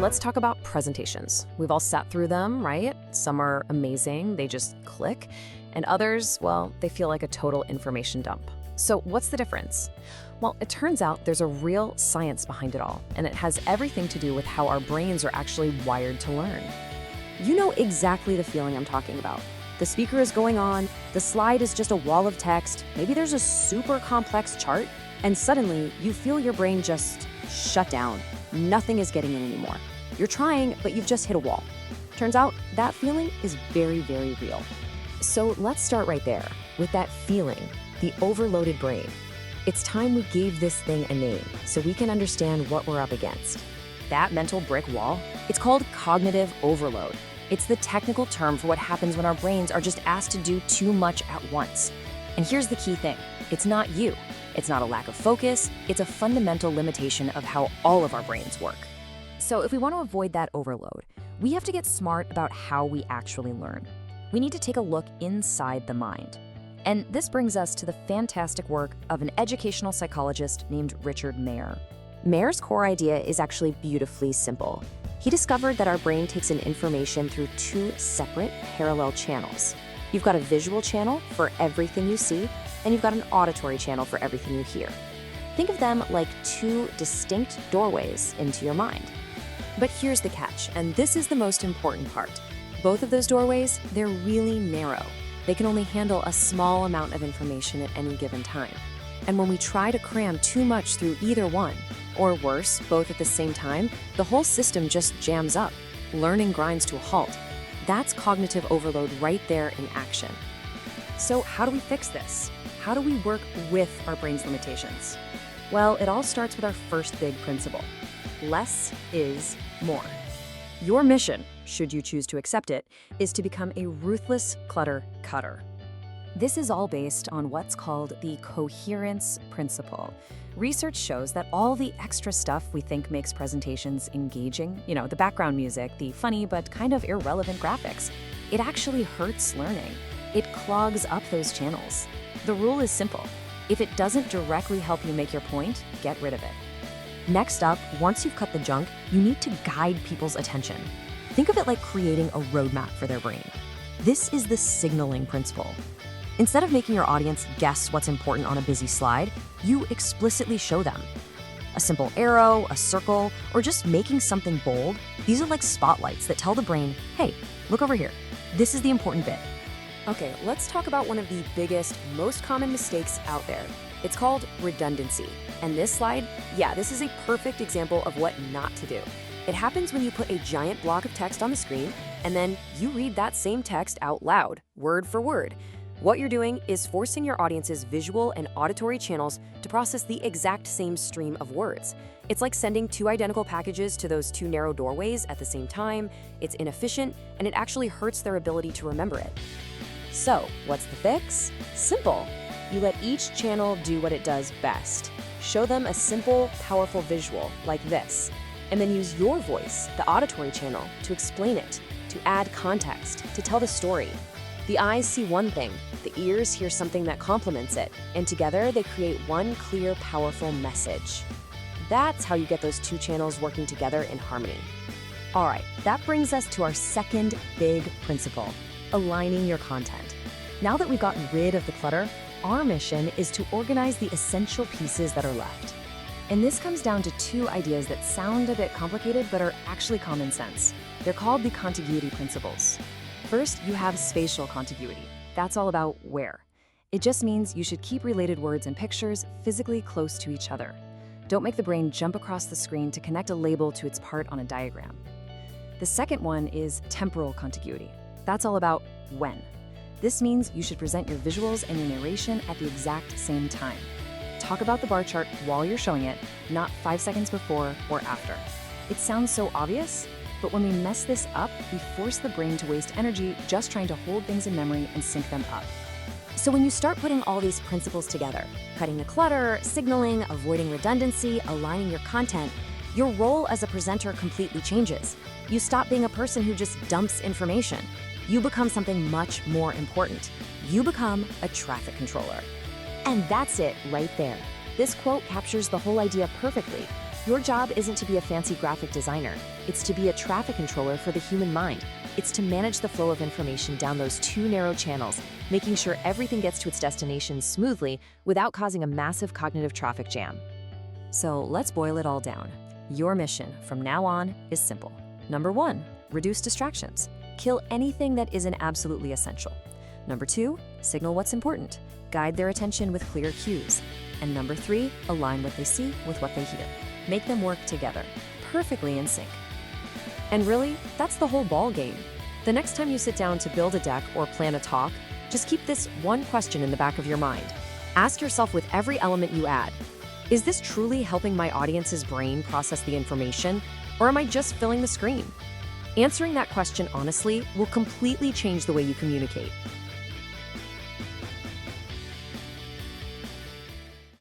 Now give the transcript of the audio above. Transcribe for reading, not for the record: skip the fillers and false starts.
let's talk about presentations. We've all sat through them, right? Some are amazing, they just click. And others, well, they feel like a total information dump. So what's the difference? Well, it turns out there's a real science behind it all, and it has everything to do with how our brains are actually wired to learn. You know exactly the feeling I'm talking about. The speaker is going on, the slide is just a wall of text, maybe there's a super complex chart, and suddenly you feel your brain just shut down. Nothing is getting in anymore. You're trying, but you've just hit a wall. Turns out that feeling is very, very real. So let's start right there, with that feeling, the overloaded brain. It's time we gave this thing a name so we can understand what we're up against. That mental brick wall, it's called cognitive overload. It's the technical term for what happens when our brains are just asked to do too much at once. And here's the key thing, it's not you. It's not a lack of focus, it's a fundamental limitation of how all of our brains work. So if we want to avoid that overload, we have to get smart about how we actually learn. We need to take a look inside the mind. And this brings us to the fantastic work of an educational psychologist named Richard Mayer. Mayer's core idea is actually beautifully simple. He discovered that our brain takes in information through two separate parallel channels. You've got a visual channel for everything you see, and you've got an auditory channel for everything you hear. Think of them like two distinct doorways into your mind. But here's the catch, and this is the most important part. Both of those doorways, they're really narrow. They can only handle a small amount of information at any given time. And when we try to cram too much through either one, or worse, both at the same time, the whole system just jams up. Learning grinds to a halt. That's cognitive overload right there in action. So how do we fix this? How do we work with our brain's limitations? Well, it all starts with our first big principle. Less is more. Your mission, should you choose to accept it, is to become a ruthless clutter cutter. This is all based on what's called the coherence principle. Research shows that all the extra stuff we think makes presentations engaging, the background music, the funny but kind of irrelevant graphics, it actually hurts learning. It clogs up those channels. The rule is simple. If it doesn't directly help you make your point, get rid of it. Next up, once you've cut the junk, you need to guide people's attention. Think of it like creating a roadmap for their brain. This is the signaling principle. Instead of making your audience guess what's important on a busy slide, you explicitly show them. A simple arrow, a circle, or just making something bold, these are like spotlights that tell the brain, hey, look over here. This is the important bit. Okay, let's talk about one of the biggest, most common mistakes out there. It's called redundancy. And this slide, this is a perfect example of what not to do. It happens when you put a giant block of text on the screen, and then you read that same text out loud, word for word. What you're doing is forcing your audience's visual and auditory channels to process the exact same stream of words. It's like sending two identical packages to those two narrow doorways at the same time. It's inefficient, and it actually hurts their ability to remember it. So, what's the fix? Simple. You let each channel do what it does best. Show them a simple, powerful visual like this, and then use your voice, the auditory channel, to explain it, to add context, to tell the story. The eyes see one thing, the ears hear something that complements it, and together they create one clear, powerful message. That's how you get those two channels working together in harmony. All right, that brings us to our second big principle, aligning your content. Now that we've gotten rid of the clutter, our mission is to organize the essential pieces that are left. And this comes down to two ideas that sound a bit complicated but are actually common sense. They're called the contiguity principles. First, you have spatial contiguity. That's all about where. It just means you should keep related words and pictures physically close to each other. Don't make the brain jump across the screen to connect a label to its part on a diagram. The second one is temporal contiguity. That's all about when. This means you should present your visuals and your narration at the exact same time. Talk about the bar chart while you're showing it, not 5 seconds before or after. It sounds so obvious, but when we mess this up, we force the brain to waste energy just trying to hold things in memory and sync them up. So when you start putting all these principles together, cutting the clutter, signaling, avoiding redundancy, aligning your content, your role as a presenter completely changes. You stop being a person who just dumps information. You become something much more important. You become a traffic controller. And that's it right there. This quote captures the whole idea perfectly. Your job isn't to be a fancy graphic designer. It's to be a traffic controller for the human mind. It's to manage the flow of information down those two narrow channels, making sure everything gets to its destination smoothly without causing a massive cognitive traffic jam. So let's boil it all down. Your mission from now on is simple. Number 1, reduce distractions. Kill anything that isn't absolutely essential. Number 2, signal what's important. Guide their attention with clear cues. And number 3, align what they see with what they hear. Make them work together, perfectly in sync. And really, that's the whole ball game. The next time you sit down to build a deck or plan a talk, just keep this one question in the back of your mind. Ask yourself with every element you add, is this truly helping my audience's brain process the information, or am I just filling the screen? Answering that question honestly will completely change the way you communicate.